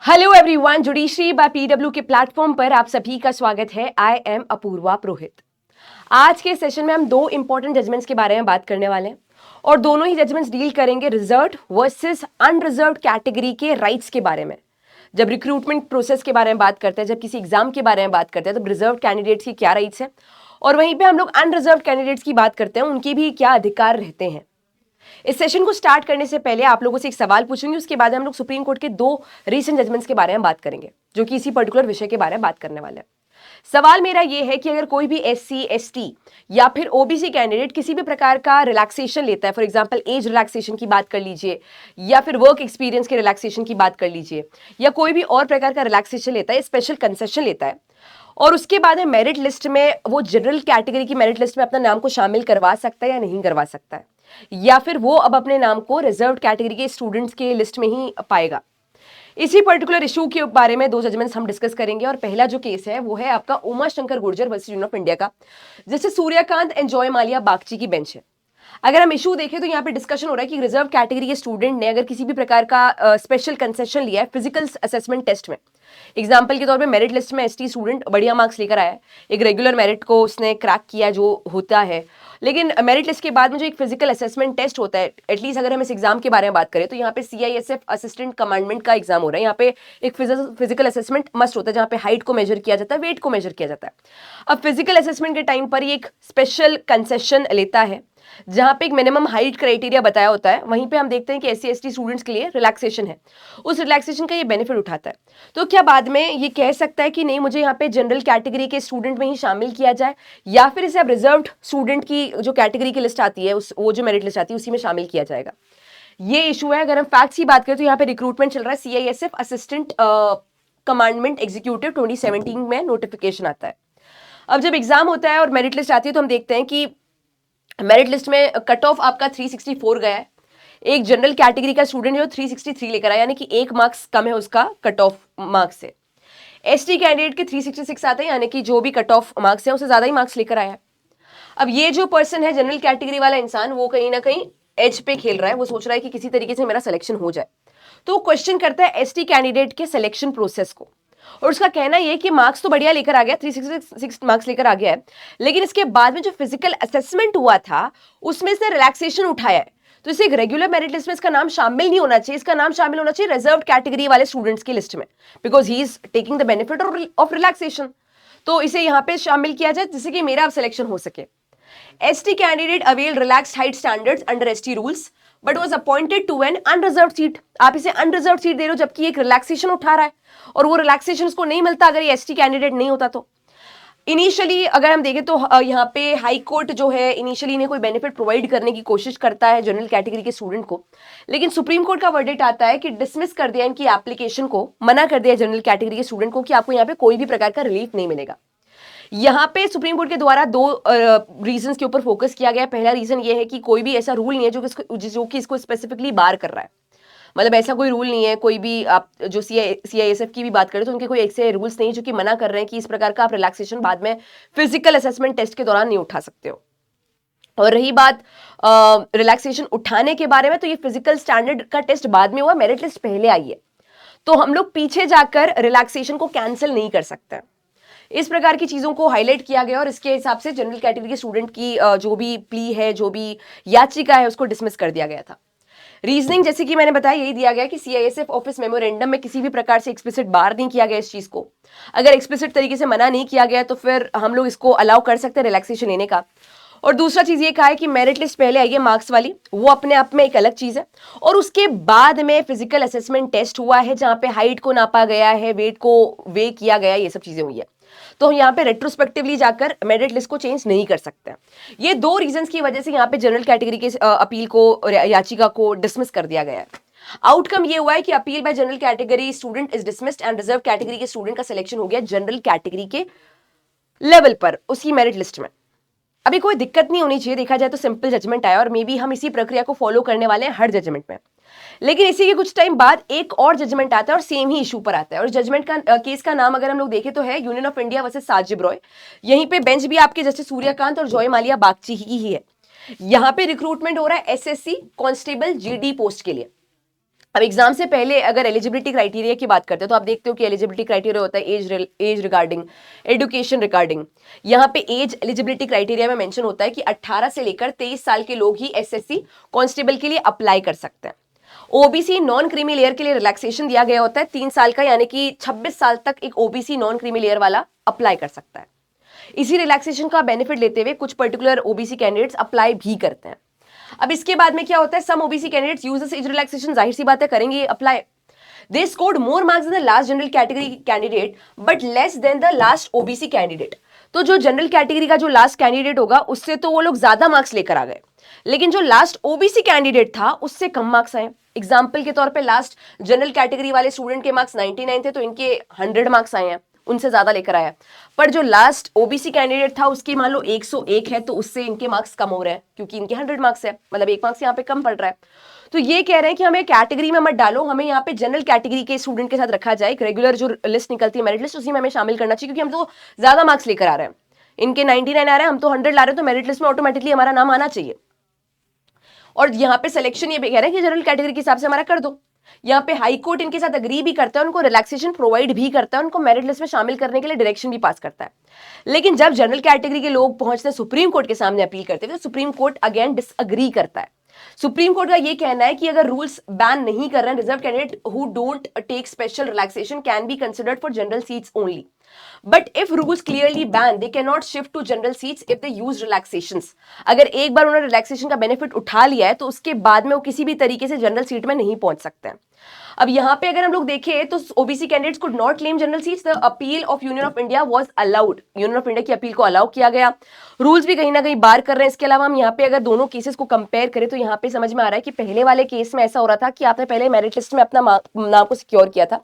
Hello everyone, judiciary by PW के platform पर आप सभी का स्वागत है। I am Apoorva Purohit. आज के सेशन में हम दो इंपॉर्टेंट जजमेंट्स के बारे में बात करने वाले हैं और दोनों ही जजमेंट्स डील करेंगे रिजर्व्ड वर्सेस अनरिजर्व्ड कैटेगरी के राइट्स के बारे में। जब रिक्रूटमेंट प्रोसेस के बारे में बात करते हैं, जब किसी एग्जाम के बारे में बात करते हैं, तब रिजर्व्ड कैंडिडेट्स की क्या राइट्स है और वहीं पे हम लोग अनरिजर्व्ड कैंडिडेट्स की बात करते हैं, उनके भी क्या अधिकार रहते हैं। इस सेशन को स्टार्ट करने से पहले आप लोगों से एक सवाल पूछूंगी, उसके बाद हम लोग सुप्रीम कोर्ट के दो रीसेंट जजमेंट्स के बारे में बात करेंगे जो कि इसी पर्टिकुलर विषय के बारे में बात करने वाले हैं। सवाल मेरा यह है कि अगर कोई भी SC ST या फिर OBC कैंडिडेट किसी भी प्रकार का रिलैक्सेशन लेता है, फॉर एग्जांपल एज रिलैक्सेशन की बात कर लीजिए या फिर वर्क एक्सपीरियंस के रिलैक्सेशन की बात कर लीजिए या कोई भी और प्रकार का रिलैक्सेशन लेता है, स्पेशल कंसेशन लेता है और उसके बाद है मेरिट लिस्ट में, वो जनरल कैटेगरी की मेरिट लिस्ट में अपना नाम को शामिल करवा सकता है या नहीं करवा सकता है, या फिर वो अब अपने नाम को रिजर्व्ड कैटेगरी के स्टूडेंट्स के लिस्ट में ही पाएगा। इसी पर्टिकुलर इशू के बारे में दो जजमेंट्स हम डिस्कस करेंगे और पहला जो केस है वो है आपका Uma Shankar Gurjar versus union of India का, जिससे सूर्यकांत एंड जॉय मालिया बागची की बेंच है। अगर हम इशू देखें तो यहाँ पे डिस्कशन हो रहा है कि रिजर्व कैटेगरी के स्टूडेंट ने अगर किसी भी प्रकार का स्पेशल कंसेशन लिया है फिजिकल असेसमेंट टेस्ट में, एग्जाम्पल के तौर पे मेरिट लिस्ट में ST स्टूडेंट बढ़िया मार्क्स लेकर आया है, एक रेगुलर मेरिट को उसने क्रैक किया जो होता है, लेकिन मेरिट लिस्ट के बाद में जो एक फिजिकल असेसमेंट टेस्ट होता है, एटलीस्ट अगर हम इस एग्जाम के बारे में बात करें तो यहाँ पे CISF असिस्टेंट कमांडमेंट का एग्जाम हो रहा है। यहाँ पे एक फिजिकल असेसमेंट मस्ट होता है जहाँ पे हाइट को मेजर किया जाता है, वेट को मेजर किया जाता है। अब फिजिकल असेसमेंट के टाइम पर ये एक स्पेशल कंसेशन लेता है जहां पे एक मिनिमम हाइट क्राइटेरिया बताया होता है, वहीं पे हम देखते हैं कि SC ST स्टूडेंट्स के लिए रिलैक्सेशन है, उस रिलैक्सेशन का ये बेनिफिट उठाता है। तो क्या बाद में ये कह सकता है कि नहीं, मुझे यहाँ पे जनरल कैटेगरी के स्टूडेंट में ही शामिल किया जाए, या फिर इसे अब रिजर्व्ड स्टूडेंट की जो कैटेगरी की लिस्ट आती है, वो जो मेरिट लिस्ट आती है उसी में शामिल किया जाएगा। ये इशू है। अगर हम फैक्ट्स की बात करें तो यहाँ पे रिक्रूटमेंट चल रहा है, CISF असिस्टेंट कमांडमेंट एग्जीक्यूटिव 2017 में नोटिफिकेशन आता है। अब जब एग्जाम होता है और मेरिट लिस्ट आती है तो हम देखते हैं कि मेरिट लिस्ट में कट ऑफ आपका 364 गया है। एक जनरल कैटेगरी का स्टूडेंट जो 363 लेकर आया, यानी कि 1 मार्क्स कम है उसका कट ऑफ मार्क्स से। ST कैंडिडेट के 366 आते हैं, यानी कि जो भी कट ऑफ मार्क्स है उससे ज्यादा ही मार्क्स लेकर आया है। अब ये जो पर्सन है, जनरल कैटेगरी वाला इंसान, वो कहीं ना कहीं एज पे खेल रहा है, वो सोच रहा है कि किसी तरीके से मेरा सिलेक्शन हो जाए, तो क्वेश्चन करता है ST कैंडिडेट के सिलेक्शन प्रोसेस को। और उसका कहना यह कि मार्क्स तो बढ़िया लेकर आ गया, 366 मार्क्स लेकर आ गया है, लेकिन इसके बाद में जो फिजिकल असेसमेंट हुआ था उसमें इसने रिलैक्सेशन उठाया है, तो इसे एक रेगुलर मेरिट लिस्ट में इसका नाम शामिल नहीं होना चाहिए, इसका नाम शामिल होना चाहिए रिजर्व्ड कैटेगरी वाले स्टूडेंट्स की लिस्ट में, because he is taking the benefit of relaxation. तो इसे यहां पे शामिल किया जाए जिससे कि मेरा अब सिलेक्शन हो सके। ST candidate availed relaxed height standards under ST rules but was appointed to an unreserved seat। आप इसे अनरिजर्व सीट दे रहे हो जबकि एक रिलैक्सेशन उठा रहा है और वो रिलैक्सेशन उसको नहीं मिलता अगर ये ST कैंडिडेट नहीं होता तो। इनिशियली अगर हम देखें तो यहाँ पे हाई कोर्ट जो है इनिशियली इन्हें कोई बेनिफिट प्रोवाइड करने की कोशिश करता है जनरल कैटेगरी के स्टूडेंट को, लेकिन सुप्रीम कोर्ट का वर्डिक्ट आता है कि डिसमिस कर दिया इनकी एप्लीकेशन को, मना कर दिया जनरल कैटेगरी के स्टूडेंट को कि आपको यहाँ पे कोई भी प्रकार का रिलीफ नहीं मिलेगा। यहाँ पे सुप्रीम कोर्ट के द्वारा दो रीजंस के ऊपर फोकस किया गया। पहला रीजन ये है कि कोई भी ऐसा रूल नहीं है जो कि इसको स्पेसिफिकली बार कर रहा है, मतलब ऐसा कोई रूल नहीं है, कोई भी आप जो CISF की भी बात करें तो उनके कोई ऐसे रूल्स नहीं जो कि मना कर रहे हैं कि इस प्रकार का आप रिलैक्सेशन बाद में फिजिकल असेसमेंट टेस्ट के दौरान नहीं उठा सकते हो। और रही बात रिलैक्सेशन उठाने के बारे में, तो ये फिजिकल स्टैंडर्ड का टेस्ट बाद में हुआ, मेरिट लिस्ट पहले आई है, तो हम लोग पीछे जाकर रिलैक्सेशन को कैंसिल नहीं कर सकते। इस प्रकार की चीजों को हाईलाइट किया गया और इसके हिसाब से जनरल कैटेगरी के स्टूडेंट की जो भी प्ली है, जो भी याचिका है, उसको डिसमिस कर दिया गया था। रीजनिंग जैसे कि मैंने बताया यही दिया गया कि CISF ऑफिस मेमोरेंडम में किसी भी प्रकार से एक्सप्लिसिट बार नहीं किया गया इस चीज को। अगर एक्सप्लिसिट तरीके से मना नहीं किया गया तो फिर हम लोग इसको अलाउ कर सकते हैं रिलैक्सेशन लेने का। और दूसरा चीज ये कहा है कि मेरिट लिस्ट पहले आई है मार्क्स वाली, वो अपने आप में एक अलग चीज है, और उसके बाद में फिजिकल असेसमेंट टेस्ट हुआ है जहां पे हाइट को नापा गया है, वेट को वे किया गया, ये सब चीजें हुई है, तो यहाँ पे रेट्रोस्पेक्टिवली जाकर मेरिट लिस्ट को चेंज नहीं कर सकते। ये दो रीजंस की वजह से यहाँ पे जनरल कैटेगरी के अपील को, याचिका को डिसमिस कर दिया गया है। आउटकम ये हुआ है कि appeal bye general category student is dismissed and reserve category के स्टूडेंट का सिलेक्शन हो गया जनरल कैटेगरी के लेवल पर उसकी मेरिट लिस्ट में। अभी कोई दिक्कत नहीं होनी चाहिए, देखा जाए तो सिंपल जजमेंट आया और मे बी हम इसी प्रक्रिया को फॉलो करने वाले हैं हर जजमेंट में। लेकिन इसी के कुछ टाइम बाद एक और जजमेंट आता है और सेम ही इशू पर आता है, और जजमेंट का केस का नाम अगर हम लोग देखें तो है Union of India versus Sajib Roy. यहीं पे बेंच भी आपके जस्टिस सूर्यकांत और जॉय मालिया बागची ही है। यहाँ पे रिक्रूटमेंट हो रहा है SSC कांस्टेबल GD पोस्ट के लिए। अब एग्जाम से पहले अगर एलिजिबिलिटी क्राइटेरिया की बात करते हैं तो आप देखते हो कि एलिजिबिलिटी क्राइटेरिया होता है एज रिगार्डिंग, एजुकेशन रिगार्डिंग। यहाँ पे एज एलिजिबिलिटी क्राइटेरिया में मेंशन होता है कि 18 से लेकर 23 साल के लोग ही एसएससी कांस्टेबल के लिए अप्लाई कर सकते हैं। ओबीसी नॉन क्रीमी लेयर के लिए रिलैक्सेशन दिया गया होता है 3 साल का, यानी कि 26 साल तक एक ओबीसी नॉन क्रीमी लेयर वाला अप्लाई कर सकता है। इसी रिलैक्सेशन का बेनिफिट लेते हुए कुछ पर्टिकुलर ओबीसी कैंडिडेट्स अप्लाई भी करते हैं। अब इसके बाद में क्या होता है, some OBC candidates use this age relaxation, जाहिर सी बात है करेंगे apply. They scored more marks than the last general category candidate but less than the last OBC candidate. तो जो जनरल कैटेगरी का जो लास्ट कैंडिडेट होगा उससे तो वो लोग ज्यादा मार्क्स लेकर आ गए, लेकिन जो लास्ट ओबीसी कैंडिडेट था उससे कम मार्क्स आए। एग्जाम्पल के तौर पे लास्ट जनरल कैटेगरी वाले स्टूडेंट के मार्क्स 99 थे तो इनके 100 मार्क्स आए हैं, उनसे ज्यादा लेकर आया। पर जो लास्ट ओबीसी कैंडिडेट था उसकी मान लो 101 है तो उससे इनके मार्क्स कम हो रहे हैं क्योंकि इनके 100 मार्क्स है, मतलब 1 मार्क्स यहाँ पे कम पड़ रहा है। तो ये कह रहे हैं कि हमें कैटेगरी में मत डालो, हमें यहाँ पे जनरल कैटेगरी के स्टूडेंट के साथ रखा जाए। एक रेगुलर जो लिस्ट निकलती है मेरिट लिस्ट, उसी में हमें शामिल करना चाहिए, क्योंकि हम तो ज्यादा मार्क्स लेकर आ रहे हैं। इनके 99 आ रहे हैं, हम तो 100 ला रहे हैं, तो मेरिट लिस्ट में ऑटोमेटिकली हमारा नाम आना चाहिए। और यहाँ पे सिलेक्शन ये भी कह रहे हैं कि जनरल कैटेगरी के हिसाब से हमारा कर दो। यहाँ पे हाई कोर्ट इनके साथ अग्री भी करता है, उनको रिलैक्सेशन प्रोवाइड भी करता है, उनको मेरिट लिस्ट में शामिल करने के लिए डायरेक्शन भी पास करता है। लेकिन जब जनरल कैटेगरी के लोग पहुंचते हैं सुप्रीम कोर्ट के सामने अपील करते हैं तो सुप्रीम कोर्ट अगेन डिसअग्री करता है। सुप्रीम कोर्ट का ये कहना है कि अगर रूल्स बैन नहीं कर रहे हैं, reserve candidate who don't take special relaxation can be considered for general seats only, but if rules clearly ban they can not shift to general seats if they use relaxations. अगर एक बार उन्होंने relaxation का benefit उठा लिया है तो उसके बाद में वो किसी भी तरीके से जनरल सीट में नहीं पहुंच सकते हैं। अब यहाँ पे अगर हम लोग देखें तो OBC candidates could not claim general seats, the appeal of union of India was allowed, union of India की अपील को अलाउ किया गया। रूल्स भी कहीं ना कहीं बार कर रहे हैं। इसके अलावा हम यहाँ पे अगर दोनों केसेस को कंपेयर करें तो यहाँ पे समझ में आ रहा है कि पहले वाले केस में ऐसा हो रहा था कि आपने पहले मेरिट लिस्ट में अपना नाम को सिक्योर किया था,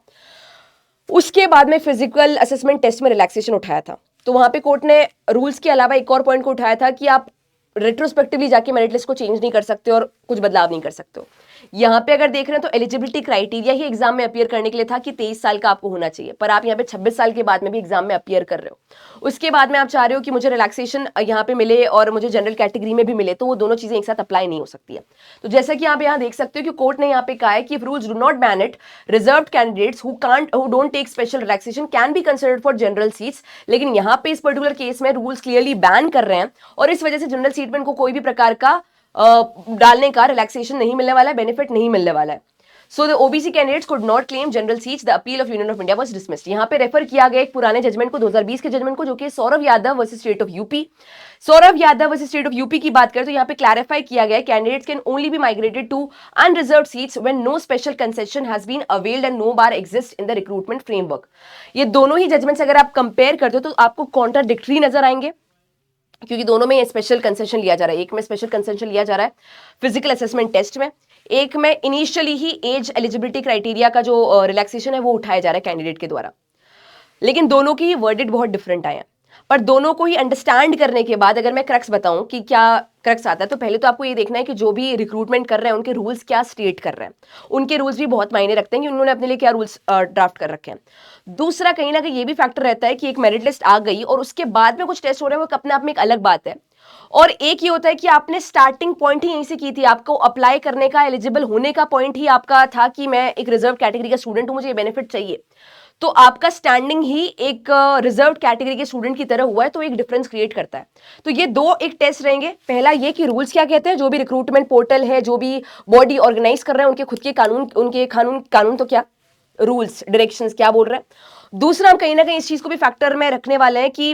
उसके बाद में फिजिकल असेसमेंट टेस्ट में रिलैक्सेशन उठाया था, तो वहां पे कोर्ट ने रूल्स के अलावा एक और पॉइंट को उठाया था कि आप रेट्रोस्पेक्टिवली जाके मेरिट लिस्ट को चेंज नहीं कर सकते और कुछ बदलाव नहीं कर सकते हो। यहाँ पे अगर देख रहे हैं तो एलिजिबिलिटी क्राइटेरिया ही एग्जाम में अपीयर करने के लिए था कि 23 साल का आपको होना चाहिए, पर आप यहाँ पे 26 साल के बाद में भी एग्जाम में अपीयर कर रहे हो। उसके बाद में आप चाह रहे हो कि मुझे रिलैक्सेशन यहाँ पे मिले और मुझे जनरल कैटेगरी में भी मिले, तो वो दोनों चीजें एक साथ अप्लाई नहीं हो सकती है। तो जैसा कि आप यहाँ देख सकते हो कि कोर्ट ने यहाँ पे कहा है कि if rules do not ban it, reserved candidates who don't take special relaxation can be considered for general seats. लेकिन यहाँ पे इस पर्टिकुलर केस में रूल्स क्लियरली बैन कर रहे हैं और इस वजह से जनरल सीट में इनको कोई भी प्रकार का डालने का रिलैक्सेशन नहीं मिलने वाला है, बेनिफिट नहीं मिलने वाला है। So the OBC candidates could not claim general seats, the appeal of union of India was dismissed. यहाँ पे रेफर किया गया एक पुराने जजमेंट को, 2020 के जजमेंट को, जो कि Saurabh Yadav versus state of UP. Saurabh Yadav versus state of UP की बात करें तो यहाँ पे क्लैरिफाई किया गया candidates can only be migrated to unreserved seats when no special concession has been availed and no bar exist in the recruitment framework. ये दोनों ही जजमेंट्स अगर आप कंपेयर करते हो तो आपको कॉन्ट्राडिक्टरी नजर आएंगे, क्योंकि दोनों में स्पेशल कंसेशन लिया जा रहा है। एक में स्पेशल कंसेशन लिया जा रहा है फिजिकल असेसमेंट टेस्ट में, एक में इनिशियली ही एज एलिजिबिलिटी क्राइटेरिया का जो रिलैक्सेशन है वो उठाया जा रहा है कैंडिडेट के द्वारा। लेकिन दोनों की वर्डेड बहुत डिफरेंट आए हैं, पर दोनों को ही अंडरस्टैंड करने के बाद अगर मैं क्रक्स बताऊं कि क्या क्रक्स आता है, तो पहले तो आपको ये देखना है कि जो भी रिक्रूटमेंट कर रहे हैं उनके रूल्स क्या स्टेट कर रहे हैं। उनके रूल्स भी बहुत मायने रखते हैं कि उन्होंने अपने लिए क्या रूल्स ड्राफ्ट कर रखे हैं। दूसरा कहीं ना कहीं ये भी फैक्टर रहता है कि एक मेरिट लिस्ट आ गई और उसके बाद में कुछ टेस्ट हो रहे हैं, वो अपने आप में एक अलग बात है। और एक ये होता है कि आपने स्टार्टिंग पॉइंट ही यहीं से की थी, आपको अप्लाई करने का, एलिजिबल होने का पॉइंट ही आपका था कि मैं एक रिजर्व कैटेगरी का स्टूडेंट हूं, मुझे ये बेनिफिट चाहिए, तो आपका स्टैंडिंग ही एक रिजर्व कैटेगरी के स्टूडेंट की तरह हुआ है, तो एक डिफरेंस क्रिएट करता है। तो ये दो एक टेस्ट रहेंगे। पहला ये कि रूल्स क्या कहते हैं, जो भी रिक्रूटमेंट पोर्टल है, जो भी बॉडी ऑर्गेनाइज कर रहे हैं, उनके खुद के कानून, उनके कानून तो क्या रूल्स डायरेक्शंस क्या बोल रहे हैं। दूसरा हम कहीं ना कहीं इस चीज को भी फैक्टर में रखने वाले हैं कि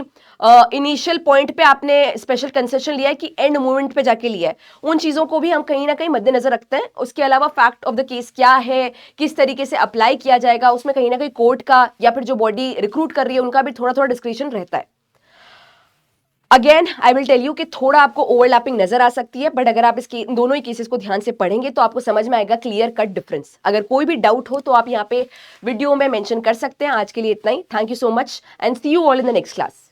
इनिशियल पॉइंट पे आपने स्पेशल कंसेशन लिया है कि एंड मोमेंट पे जाके लिया है, उन चीजों को भी हम कहीं ना कहीं मद्देनजर रखते हैं। उसके अलावा फैक्ट ऑफ द केस क्या है, किस तरीके से अप्लाई किया जाएगा, उसमें कहीं ना कहीं कोर्ट का या फिर जो बॉडी रिक्रूट कर रही है उनका भी थोड़ा थोड़ा डिस्क्रिप्शन रहता है। Again I will tell you कि थोड़ा आपको ओवरलैपिंग नजर आ सकती है, बट अगर आप इसकी दोनों ही केसेस को ध्यान से पढ़ेंगे तो आपको समझ में आएगा क्लियर कट डिफरेंस। अगर कोई भी डाउट हो तो आप यहाँ पे वीडियो में मेंशन कर सकते हैं। आज के लिए इतना ही। Thank you so much and see you all in the next class.